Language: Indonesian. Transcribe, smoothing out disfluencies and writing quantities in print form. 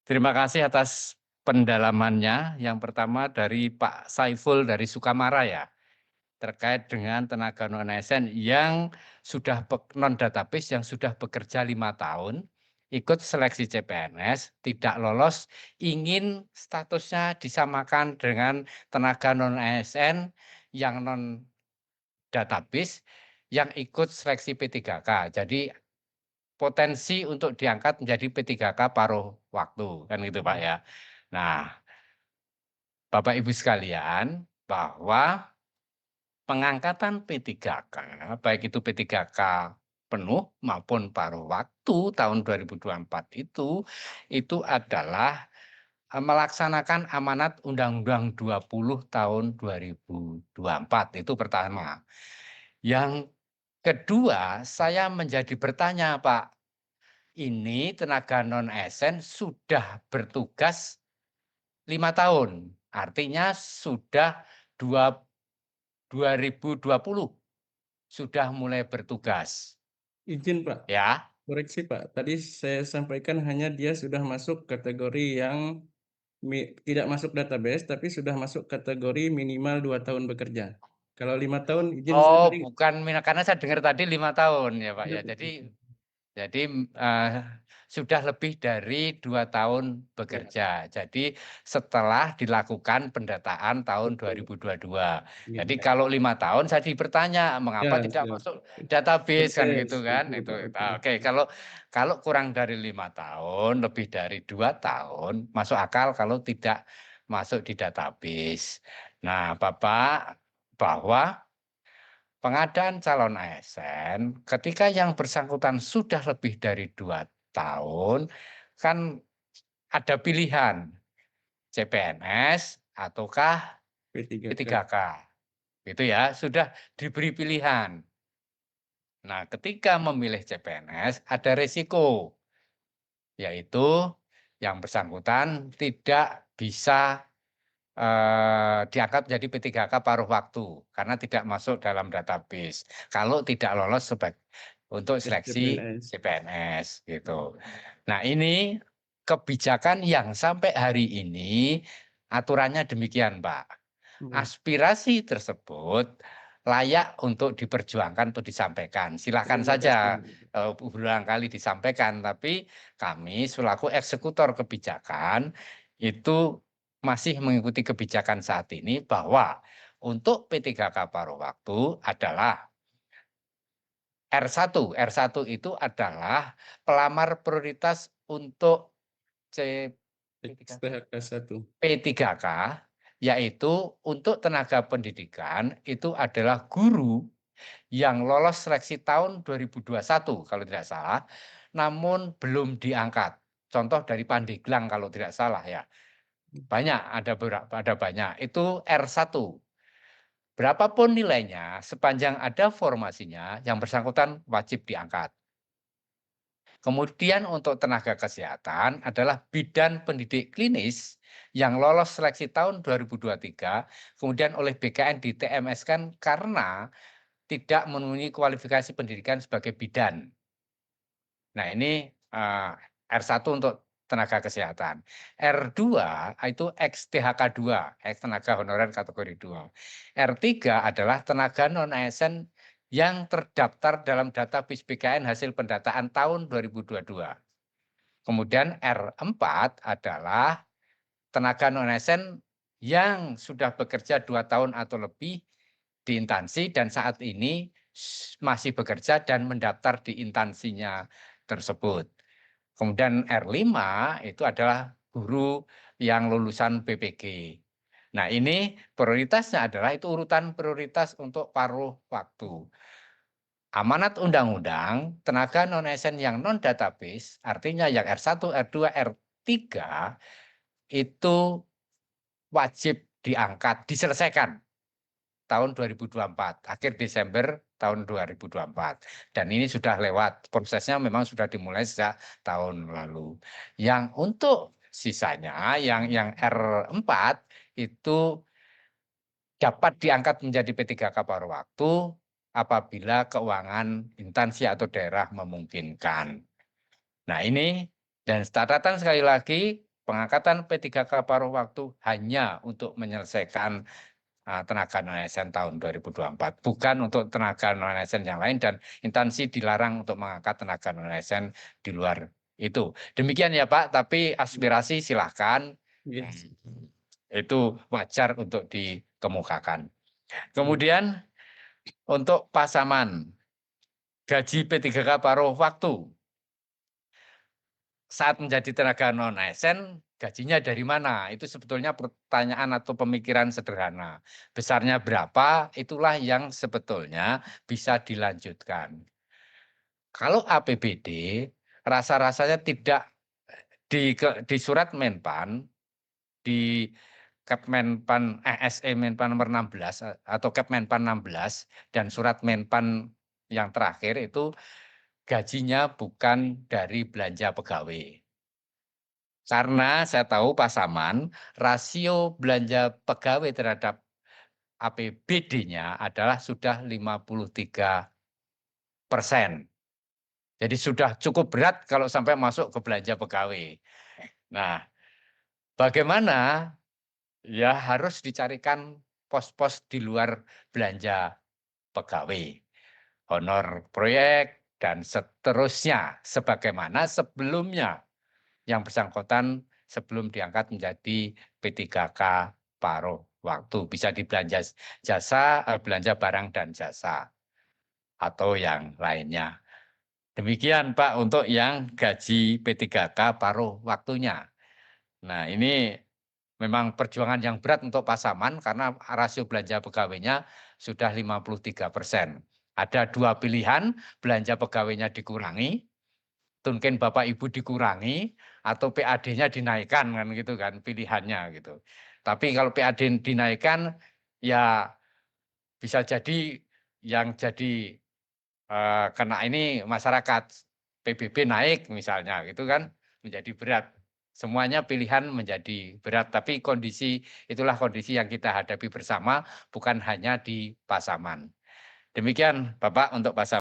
Terima kasih atas pendalamannya. Yang pertama dari Pak Saiful dari Sukamara ya, terkait dengan tenaga non-ASN yang sudah non-database yang sudah bekerja 5 tahun, ikut seleksi CPNS, tidak lolos, ingin statusnya disamakan dengan tenaga non-ASN yang non-database yang ikut seleksi P3K. Jadi potensi untuk diangkat menjadi P3K paruh waktu, kan gitu Pak ya. Nah, Bapak Ibu sekalian, bahwa pengangkatan P3K, baik itu P3K penuh maupun paruh waktu tahun 2024 itu adalah melaksanakan amanat Undang-Undang 20 tahun 2024, itu pertama. Yang kedua, saya menjadi bertanya, Pak, ini tenaga non-ASN sudah bertugas 5 tahun, artinya sudah 2020 sudah mulai bertugas, Izin Pak, ya. koreksi Pak. Tadi saya sampaikan hanya dia sudah masuk kategori yang tidak masuk database, tapi sudah masuk kategori minimal 2 tahun bekerja. Kalau 5 tahun izin saya Oh, tadi bukan karena saya dengar tadi 5 tahun ya, Pak, sudah ya. bekerja. Jadi, sudah lebih dari 2 tahun Ya, bekerja. Jadi setelah dilakukan pendataan tahun betul. 2022. Jadi Iya. kalau 5 tahun saya bertanya, Ya, mengapa tidak siap. masuk database kan Database, gitu kan, betul itu. Pak, betul. Oke, kalau kalau kurang dari 5 tahun, lebih dari 2 tahun, masuk akal kalau tidak masuk di database. Nah, Bapak, bahwa pengadaan calon ASN, ketika yang bersangkutan sudah lebih dari 2 tahun, kan ada pilihan CPNS ataukah P3K. P3K, gitu ya, sudah diberi pilihan. Nah, ketika memilih CPNS ada resiko, yaitu yang bersangkutan tidak bisa diangkat menjadi P3K paruh waktu, karena tidak masuk dalam database. Kalau tidak lolos untuk seleksi CPNS. CPNS, gitu. Nah, ini kebijakan yang sampai hari ini aturannya demikian, Pak. Ya, Aspirasi tersebut layak untuk diperjuangkan atau disampaikan. Silakan terima kasih. saja, berulang kali disampaikan, tapi kami selaku eksekutor kebijakan itu masih mengikuti kebijakan saat ini bahwa untuk P3K paruh waktu adalah R1. R1 itu adalah pelamar prioritas untuk C P3K XTHK 1. P3K, yaitu untuk tenaga pendidikan itu adalah guru yang lolos seleksi tahun 2021 kalau tidak salah, namun belum diangkat. Contoh dari Pandeglang kalau tidak salah ya. Banyak, ada beberapa, ada banyak. Itu R1. Berapapun nilainya, sepanjang ada formasinya, yang bersangkutan wajib diangkat. Kemudian untuk tenaga kesehatan adalah bidan pendidik klinis yang lolos seleksi tahun 2023, kemudian oleh BKN di TMS-kan karena tidak memenuhi kualifikasi pendidikan sebagai bidan. Nah ini, R1 untuk tenaga kesehatan. R2 itu ex-THK2, ex tenaga honorer kategori 2. R3 adalah tenaga non-ASN yang terdaftar dalam database BKN hasil pendataan tahun 2022. Kemudian R4 adalah tenaga non-ASN yang sudah bekerja 2 tahun atau lebih di instansi dan saat ini masih bekerja dan mendaftar di instansinya tersebut. Kemudian R5 itu adalah guru yang lulusan BPG. Nah, ini prioritasnya adalah itu urutan prioritas untuk paruh waktu. Amanat undang-undang, tenaga non-ASN yang non-database, artinya yang R1, R2, R3, itu wajib diangkat, diselesaikan tahun 2024, akhir Desember tahun 2024. Dan ini sudah lewat, prosesnya memang sudah dimulai sejak tahun lalu. Yang untuk sisanya, yang R4 itu dapat diangkat menjadi P3K paruh waktu apabila keuangan instansi atau daerah memungkinkan. Nah ini, dan catatan sekali lagi, pengangkatan P3K paruh waktu hanya untuk menyelesaikan tenaga non-ASN tahun 2024, bukan untuk tenaga non-ASN yang lain, dan instansi dilarang untuk mengangkat tenaga non-ASN di luar itu. Demikian ya Pak, tapi aspirasi silahkan, Yes. itu wajar untuk dikemukakan. Iya. Kemudian untuk pasaman, gaji P3K paruh waktu saat menjadi tenaga non-ASN, gajinya dari mana? Itu sebetulnya pertanyaan atau pemikiran sederhana. Besarnya berapa, itulah yang sebetulnya bisa dilanjutkan. Kalau APBD, rasa-rasanya tidak di surat Menpan, di Kepmenpan SE Menpan nomor 16 atau Kepmenpan 16 dan surat Menpan yang terakhir itu gajinya bukan dari belanja pegawai. Karena saya tahu Pasaman, rasio belanja pegawai terhadap APBD-nya adalah sudah 53%. Jadi sudah cukup berat kalau sampai masuk ke belanja pegawai. Nah, bagaimana? Ya harus dicarikan pos-pos di luar belanja pegawai, honor proyek, dan seterusnya, sebagaimana sebelumnya yang bersangkutan sebelum diangkat menjadi P3K paruh waktu. Bisa dibelanja jasa, belanja barang dan jasa, atau yang lainnya. Demikian Pak untuk yang gaji P3K paruh waktunya. Nah ini memang perjuangan yang berat untuk Pasaman karena rasio belanja pegawainya sudah 53%. Ada dua pilihan, belanja pegawainya dikurangi, mungkin Bapak Ibu dikurangi, atau PAD-nya dinaikkan, kan gitu kan pilihannya gitu. Tapi kalau PAD dinaikkan, ya bisa jadi yang jadi kena ini masyarakat, PBB naik misalnya gitu kan, menjadi berat. Semuanya pilihan menjadi berat, tapi itulah kondisi yang kita hadapi bersama, bukan hanya di Pasaman. Demikian Bapak untuk Pasaman.